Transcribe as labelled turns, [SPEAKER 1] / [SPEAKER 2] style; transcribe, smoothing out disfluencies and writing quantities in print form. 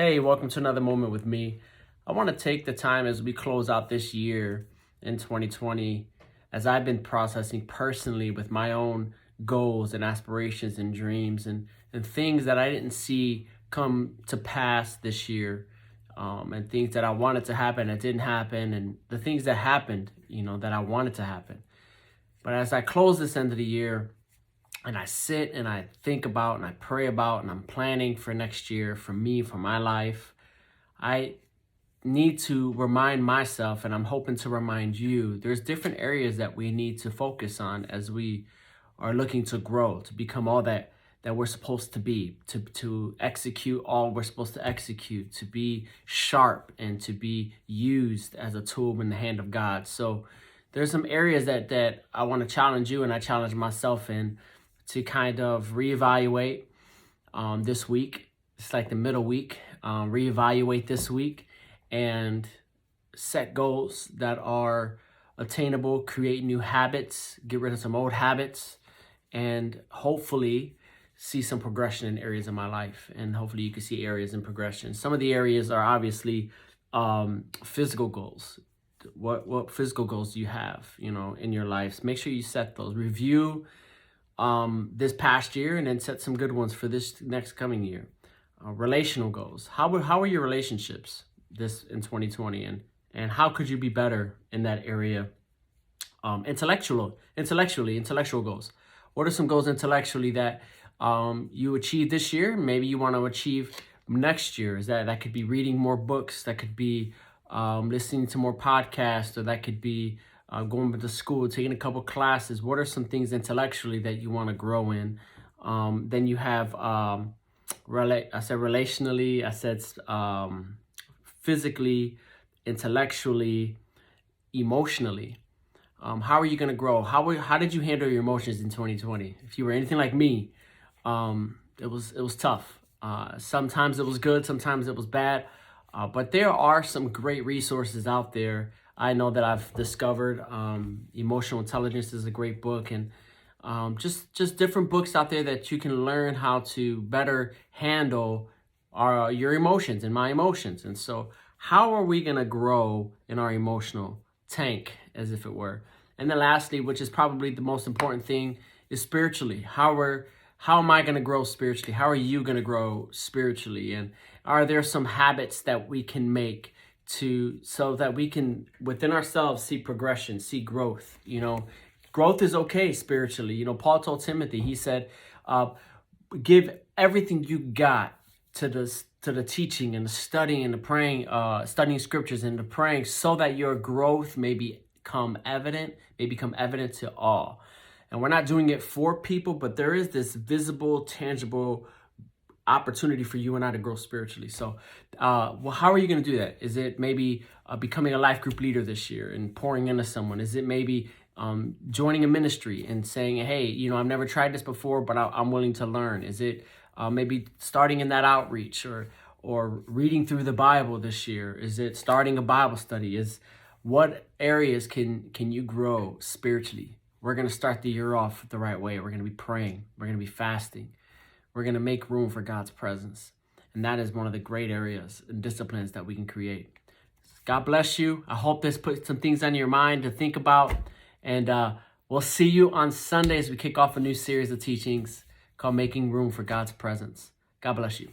[SPEAKER 1] Hey, welcome to another moment with me. I want to take the time as we close out this year in 2020, as I've been processing personally with my own goals and aspirations and dreams and things that I didn't see come to pass this year, and things that I wanted to happen that didn't happen, and the things that happened, that I wanted to happen. But as I close this end of the year, and I sit and I think about and I pray about and I'm planning for next year, for me, for my life, I need to remind myself, and I'm hoping to remind you, there's different areas that we need to focus on as we are looking to grow, to become all that we're supposed to be, to execute all we're supposed to execute, to be sharp and to be used as a tool in the hand of God. So there's some areas that I want to challenge you and I challenge myself in, to kind of reevaluate this week. It's like the middle week. Reevaluate this week and set goals that are attainable, create new habits, get rid of some old habits, and hopefully see some progression in areas of my life. And hopefully you can see areas in progression. Some of the areas are obviously physical goals. What physical goals do you have, in your life? Make sure you set those. Review this past year and then set some good ones for this next coming year. Relational goals. How are your relationships this in 2020, and how could you be better in that area? Intellectual goals. What are some goals intellectually that you achieved this year? Maybe you want to achieve next year. Is that could be reading more books, that could be listening to more podcasts, or that could be going to school, taking a couple classes. What are some things intellectually that you want to grow in? Then you have, I said relationally, I said physically, intellectually, emotionally. How are you going to grow? How did you handle your emotions in 2020? If you were anything like me, it was tough. Sometimes it was good, sometimes it was bad. But there are some great resources out there. I know that I've discovered Emotional Intelligence is a great book, and just different books out there that you can learn how to better handle your emotions and my emotions. And so how are we going to grow in our emotional tank, as if it were? And then lastly, which is probably the most important thing, is spiritually. How am I going to grow spiritually? How are you going to grow spiritually? And are there some habits that we can make so that we can within ourselves see progression, see growth? Growth is okay spiritually. Paul told Timothy, he said, give everything you got to the teaching and the studying and the praying, studying scriptures and the praying, so that your growth may become evident to all. And we're not doing it for people, but there is this visible, tangible opportunity for you and I to grow spiritually. So, how are you going to do that? Is it maybe becoming a life group leader this year and pouring into someone? Is it maybe joining a ministry and saying, hey, I've never tried this before, but I'm willing to learn? Is it maybe starting in that outreach or reading through the Bible this year? Is it starting a Bible study? What areas can you grow spiritually? We're going to start the year off the right way. We're going to be praying. We're going to be fasting. We're going to make room for God's presence. And that is one of the great areas and disciplines that we can create. God bless you. I hope this puts some things on your mind to think about. And we'll see you on Sunday as we kick off a new series of teachings called Making Room for God's Presence. God bless you.